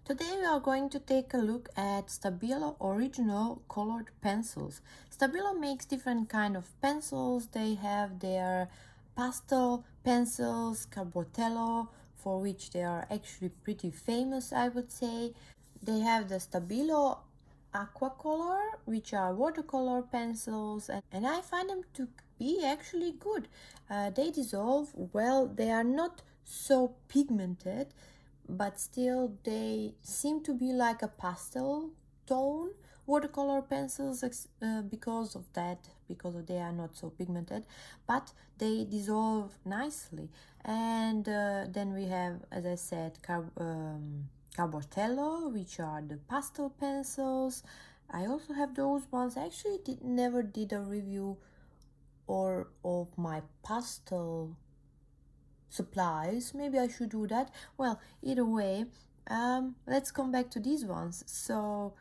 Today we are going to take a look at Stabilo original colored pencils. Stabilo makes different kind of pencils. They have their pastel pencils, Carbotello, for which they are actually pretty famous, I would say. They have the Stabilo aquacolor, which are watercolor pencils, and I find them to be actually good. They dissolve well. They are not so pigmented, but still they seem to be like a pastel tone watercolor pencils because of they are not so pigmented, but they dissolve nicely. And then we have, as I said, Carbotello, which are the pastel pencils. I also have those ones. I actually never did a review or of my pastel supplies. Maybe I should do that. Well, either way, let's come back to these ones. So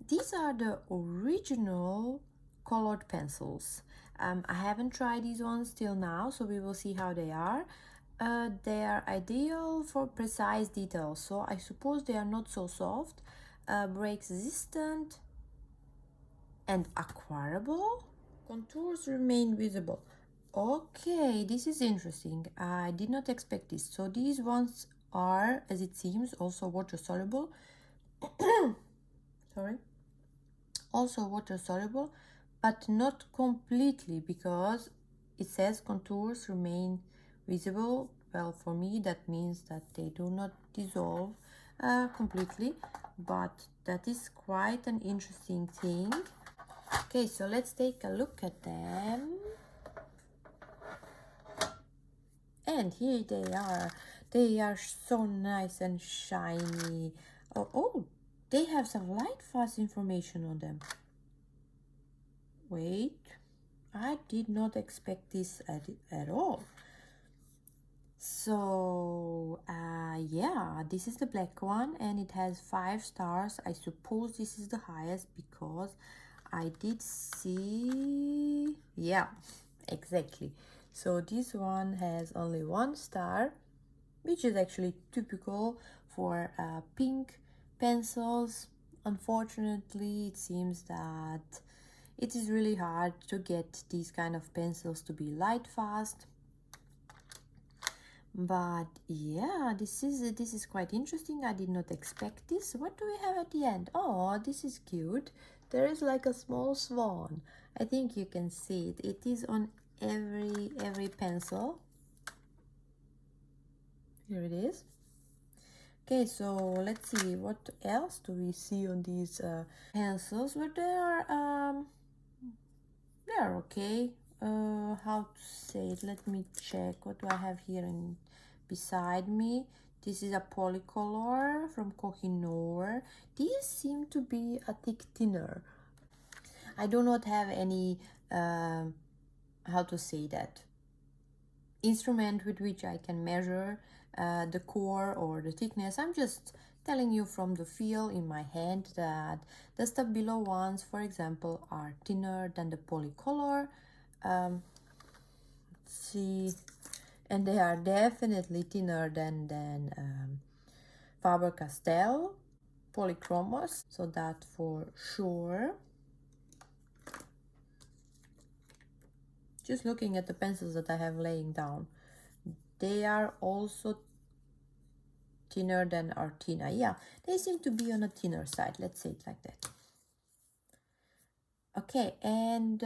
these are the original colored pencils. I haven't tried these ones till now, so we will see how they are. They are ideal for precise details, so I suppose they are not so soft, break resistant, and acquirable. Contours remain visible. Okay, this is interesting. I did not expect this. So these ones are, as it seems, also water soluble. Sorry. Also water soluble, but not completely, because it says contours remain visible. Well, for me that means that they do not dissolve completely, but that is quite an interesting thing. Okay, so let's take a look at them. And here they are. They are so nice and shiny. Oh, they have some lightfast information on them. Wait, I did not expect this at all. So yeah, this is the black one and it has 5 stars. I suppose this is the highest because I did see, yeah, exactly. So this one has only 1 star, which is actually typical for pink pencils. Unfortunately, it seems that it is really hard to get these kind of pencils to be light fast. But yeah, this is quite interesting. I did not expect this. What do we have at the end? Oh, this is cute. There is like a small swan. I think you can see it. It is on every pencil. Here it is. Okay, so let's see what else do we see on these pencils. But they are okay. How to say it? Let me check. What do I have here beside me? This is a polycolor from Kohinoor. These seem to be a thick thinner. I do not have any how to say that, instrument with which I can measure the core or the thickness. I'm just telling you from the feel in my hand that the Stabilo ones, for example, are thinner than the polycolor. Let's see, and they are definitely thinner than Faber-Castell polychromos, so that for sure. Just looking at the pencils that I have laying down, they are also thinner than Artina. Yeah, they seem to be on a thinner side, let's say it like that. Okay, and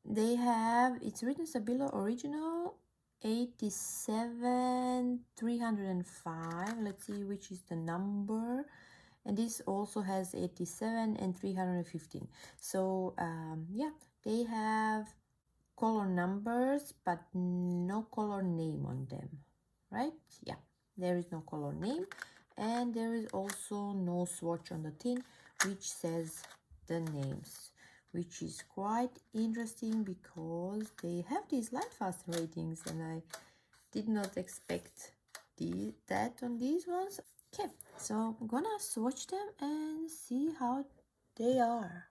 they have, it's written Stabilo original 87-305. Let's see which is the number. And this also has 87 and 315. So yeah, they have color numbers but no color name on them, right? Yeah, there is no color name, and there is also no swatch on the tin which says the names, which is quite interesting because they have these lightfast ratings and I did not expect that on these ones. Okay, so I'm gonna swatch them and see how they are.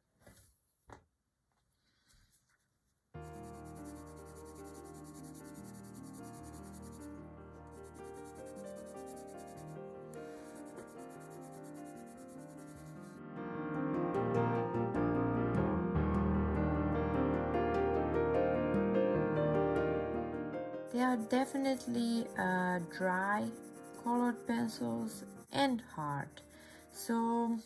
They are definitely dry colored pencils and hard. So,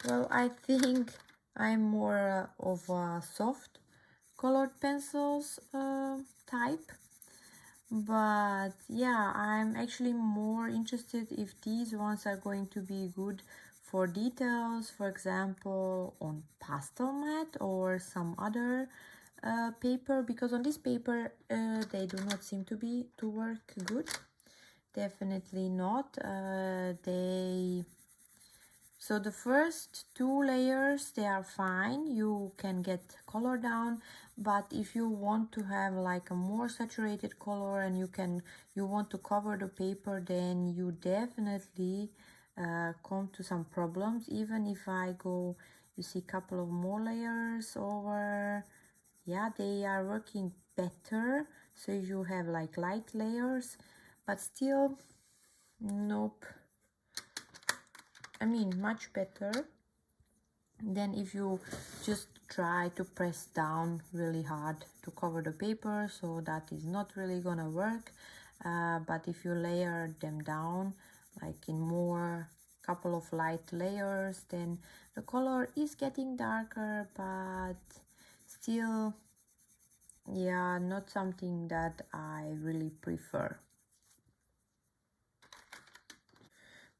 well, I think I'm more of a soft colored pencils type. But yeah, I'm actually more interested if these ones are going to be good for details, for example, on pastel mat or some other paper, because on this paper they do not seem to work good. Definitely not. So the first two layers, they are fine, you can get color down, but if you want to have like a more saturated color and you want to cover the paper, then you definitely come to some problems. Even if I go, you see, couple of more layers over, yeah, they are working better. So you have like light layers, but still, nope. I mean, much better than if you just try to press down really hard to cover the paper. So that is not really gonna work. But if you layer them down like in more couple of light layers, then the color is getting darker, but still, yeah, not something that I really prefer.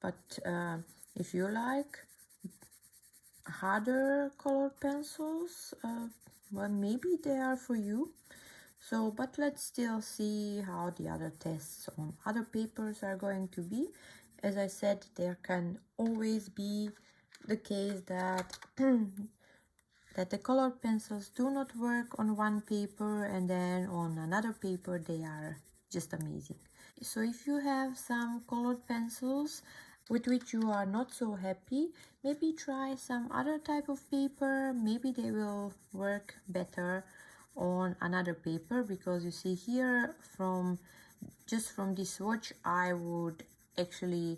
But if you like harder colored pencils, well, maybe they are for you. So, but let's still see how the other tests on other papers are going to be. As I said, there can always be the case that that the colored pencils do not work on one paper and then on another paper they are just amazing. So if you have some colored pencils with which you are not so happy, maybe try some other type of paper. Maybe they will work better on another paper, because you see here, from just from this swatch, I would actually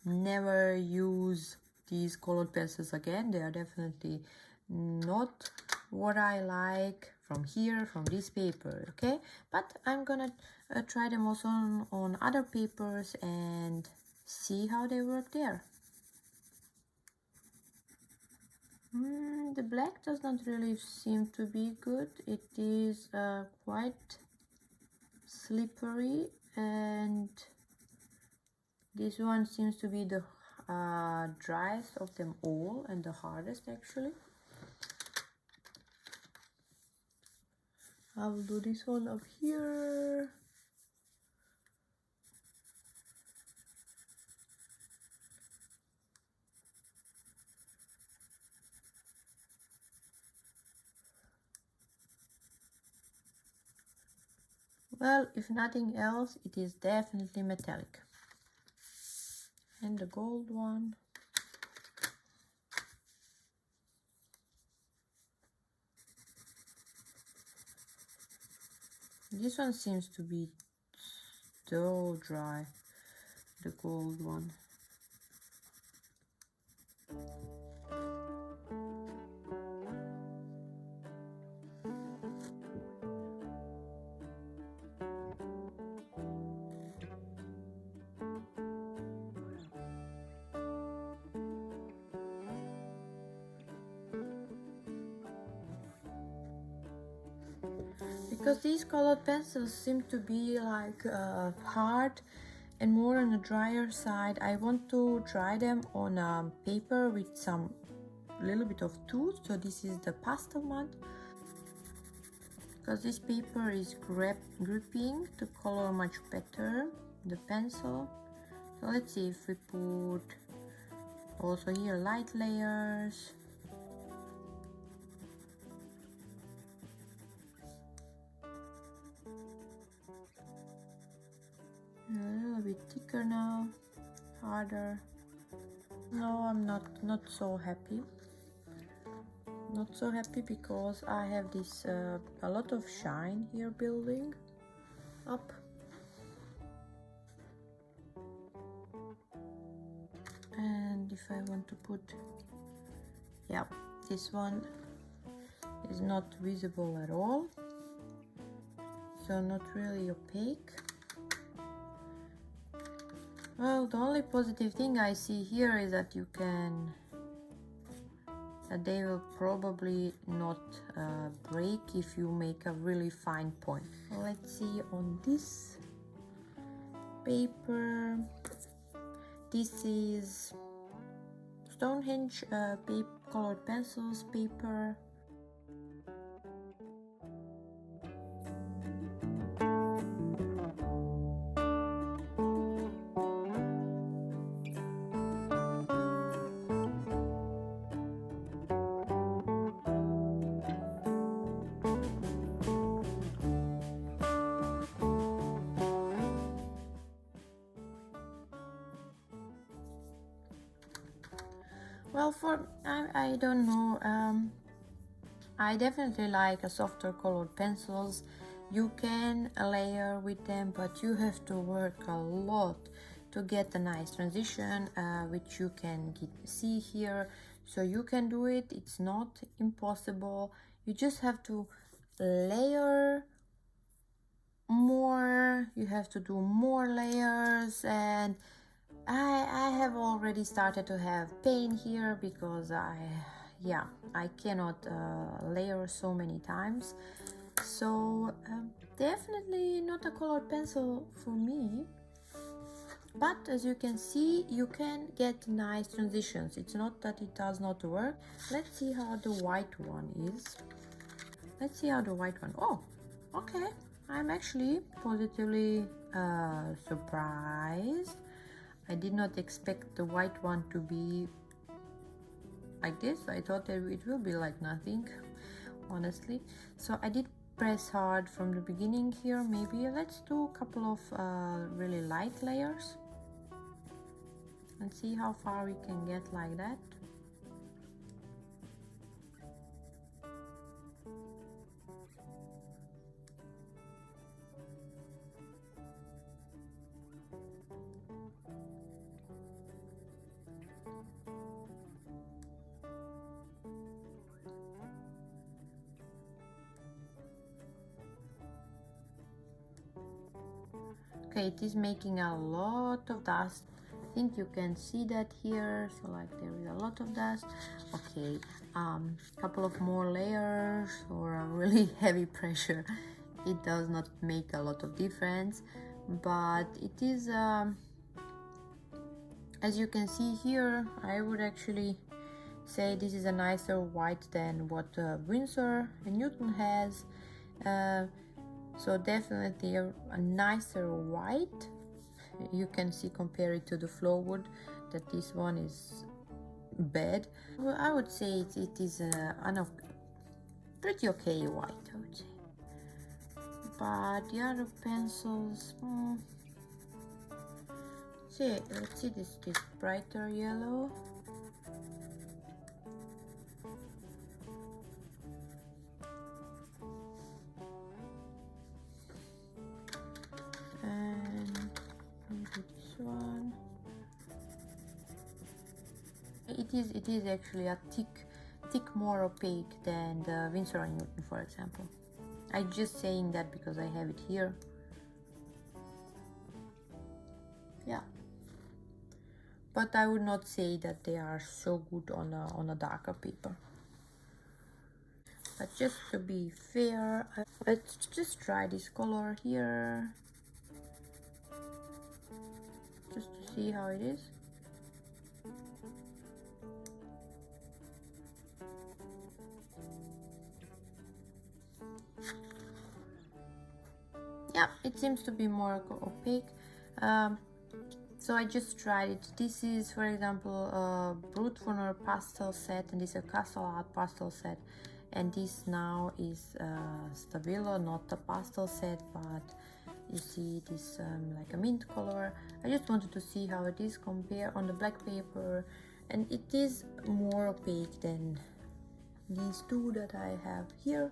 never use these colored pencils again. They are definitely not what I like from here, from this paper, okay? But I'm gonna try them also on other papers and see how they work there. The black does not really seem to be good. It is quite slippery, and this one seems to be the driest of them all and the hardest actually. I will do this one up here. Well, if nothing else, it is definitely metallic. And the gold one. This one seems to be so dry, the gold one. Because these colored pencils seem to be like hard and more on the drier side, I want to try them on a paper with some little bit of tooth. So this is the pastel mat, because this paper is gripping the color much better, the pencil. So let's see if we put also here light layers. A little bit thicker now, harder. No, I'm not so happy. Not so happy because I have this a lot of shine here building up. And if I want to put, yeah, this one is not visible at all. so not really opaque. Well, the only positive thing I see here is that that they will probably not break if you make a really fine point. Let's see on this paper. This is Stonehenge colored pencils paper. Well, I don't know. I definitely like a softer colored pencils. You can layer with them, but you have to work a lot to get a nice transition, which you can see here. So you can do it. It's not impossible. You just have to layer more. You have to do more layers, and I have already started to have pain here because I cannot layer so many times. So definitely not a colored pencil for me. But as you can see, you can get nice transitions. It's not that it does not work. Let's see how the white one is. Let's see how the white one. Oh, okay. I'm actually positively surprised. I did not expect the white one to be like this. I thought that it will be like nothing, honestly. So I did press hard from the beginning here. Maybe let's do a couple of really light layers and see how far we can get like that. Okay, it is making a lot of dust. I think you can see that here. So like there is a lot of dust. Okay, couple of more layers or a really heavy pressure. It does not make a lot of difference, but it is as you can see here, I would actually say this is a nicer white than what Winsor and Newton has. So definitely a nicer white. You can see, compare it to the Flowwood, that this one is bad. Well, I would say it is a pretty okay white, I would say. But the other pencils, let's see this brighter yellow. And maybe this one. It is actually a tick more opaque than the Winsor and Newton, for example. I'm just saying that because I have it here. Yeah, but I would not say that they are so good on a darker paper. But just to be fair, let's just try this color here, just to see how it is. Yeah, it seems to be more opaque. So I just tried it. This is, for example, a Brute Runner pastel set, and this is a Castle Art pastel set. And this now is Stabilo, not the pastel set, but you see it is like a mint color. I just wanted to see how it is compared on the black paper, and it is more opaque than these two that I have here.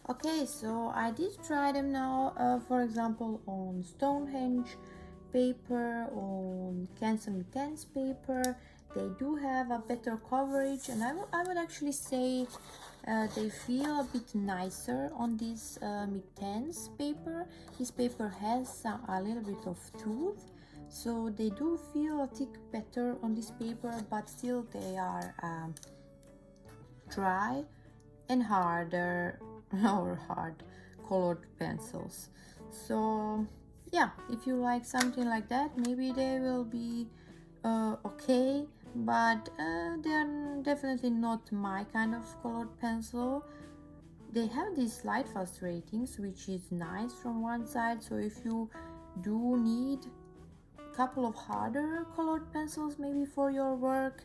Okay, so I did try them now, for example, on Stonehenge paper, on Canson Intense paper. They do have a better coverage, and I would actually say They feel a bit nicer on this mid-tense paper. This paper has a little bit of tooth, so they do feel a tick better on this paper, but still they are dry and harder or hard colored pencils. So yeah, if you like something like that, maybe they will be okay, but they're definitely not my kind of colored pencil. They have these lightfast ratings, which is nice from one side, so if you do need a couple of harder colored pencils maybe for your work,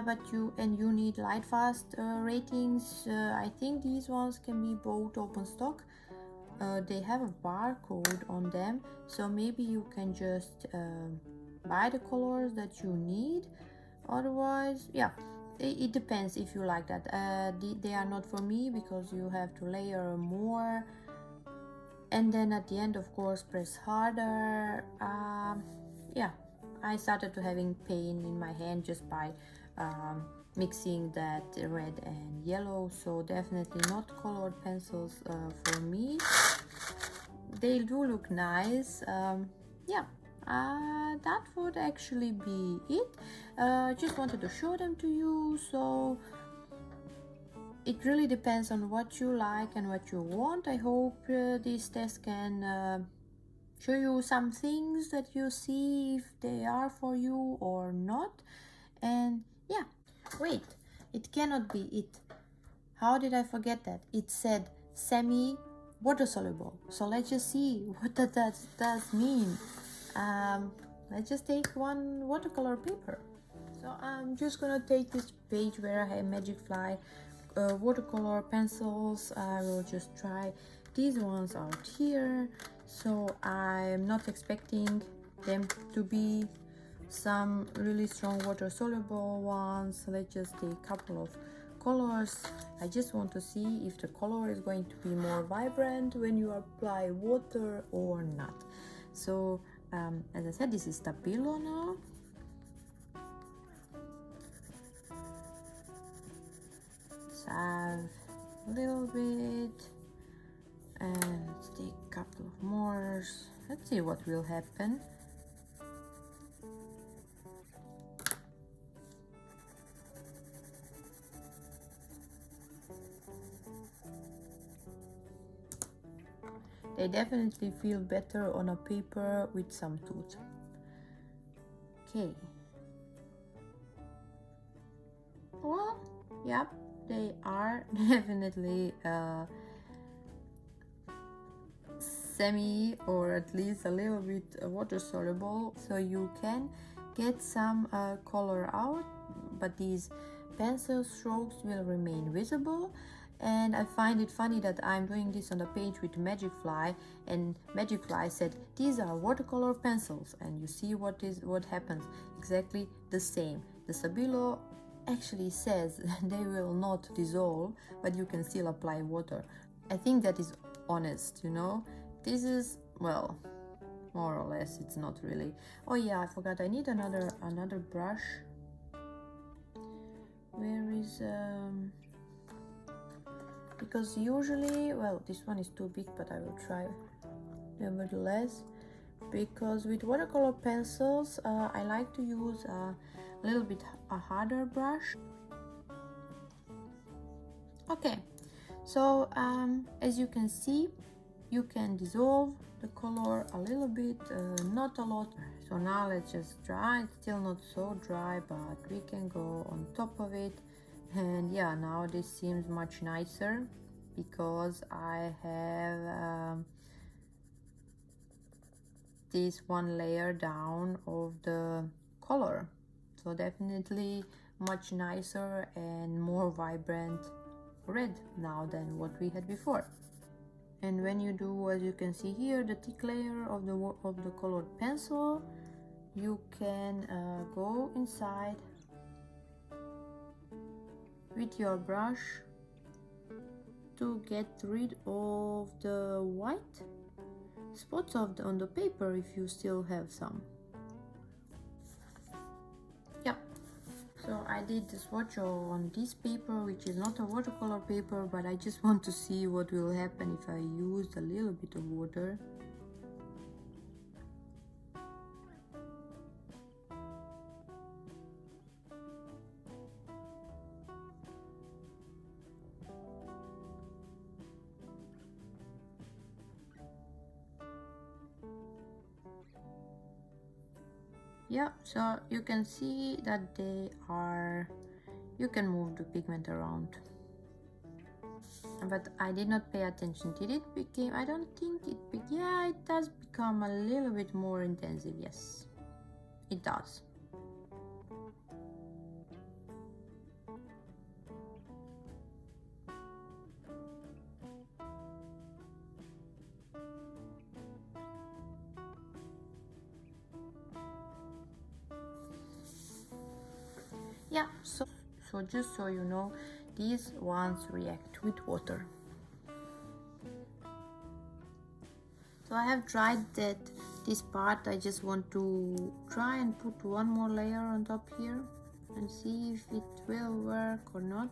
but you need lightfast ratings, I think these ones can be bought open stock. They have a barcode on them, so maybe you can just buy the colors that you need. Otherwise, yeah, it depends if you like that. They are not for me because you have to layer more, and then at the end, of course, press harder. Yeah, I started to having pain in my hand just by mixing that red and yellow, so definitely not colored pencils for me. They do look nice. Yeah, that would actually be it. Just wanted to show them to you. So it really depends on what you like and what you want. I hope this test can show you some things that you see if they are for you or not. And yeah, wait, it cannot be it. How did I forget that? It said semi water soluble. So let's just see what that does mean. Let's just take one watercolor paper. So I'm just gonna take this page where I have Magic Fly watercolor pencils. I will just try these ones out here. So I'm not expecting them to be some really strong water soluble ones. Let's just take a couple of colors. I just want to see if the color is going to be more vibrant when you apply water or not. So as I said, this is Stabilo now. Have a little bit, and let's take a couple of more. Let's see what will happen. They definitely feel better on a paper with some tooth. Okay. Well, yep, they are definitely semi or at least a little bit water soluble, so you can get some color out, but these pencil strokes will remain visible. And I find it funny that I'm doing this on the page with Magic Fly, and Magic Fly said these are watercolor pencils, and you see what happens, exactly the same. The Stabilo actually says they will not dissolve, but you can still apply water. I think that is honest, you know. This is, well, more or less, it's not really. Oh yeah, I forgot, I need another brush. Where is because usually, well, this one is too big, but I will try nevertheless, because with watercolor pencils I like to use a little bit a harder brush. Okay, so as you can see, you can dissolve the color a little bit, not a lot. So now let's just dry. It's still not so dry, but we can go on top of it. And yeah, now this seems much nicer because I have this one layer down of the color, so definitely much nicer and more vibrant red now than what we had before. And when you do, as you can see here, the thick layer of the colored pencil, you can go inside with your brush to get rid of the white spots on the paper if you still have some. Yeah, So I did the swatch on this paper, which is not a watercolor paper, but I just want to see what will happen if I use a little bit of water. Yeah, so you can see that they are, you can move the pigment around. But I did not pay attention. Did it became, I don't think it, yeah, it does become a little bit more intensive. Yes, it does. Yeah, so just so you know, these ones react with water. So I have tried that this part. I just want to try and put one more layer on top here and see if it will work or not.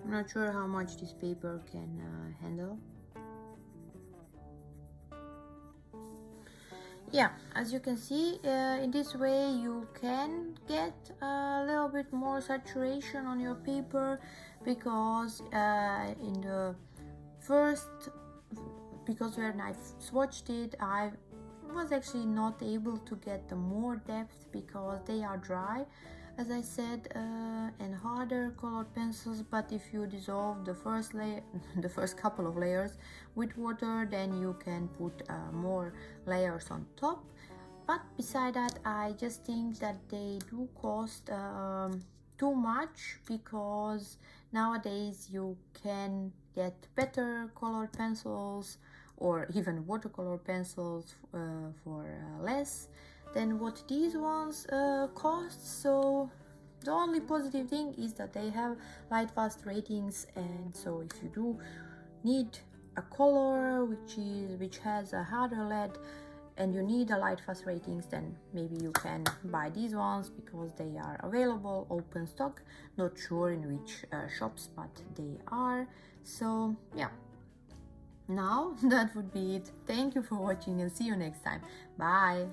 I'm not sure how much this paper can handle. Yeah, as you can see, in this way you can get a little bit more saturation on your paper, because in the first, because when I swatched it, I was actually not able to get the more depth because they are dry, as I said, and harder colored pencils. But if you dissolve the first layer, the first couple of layers with water, then you can put more layers on top. But beside that, I just think that they do cost too much, because nowadays you can get better colored pencils or even watercolor pencils for less than what these ones cost. So the only positive thing is that they have lightfast ratings, and so if you do need a color which has a harder lead and you need a lightfast ratings, then maybe you can buy these ones because they are available, open stock. Not sure in which shops, but they are. So yeah, now that would be it. Thank you for watching and see you next time. Bye.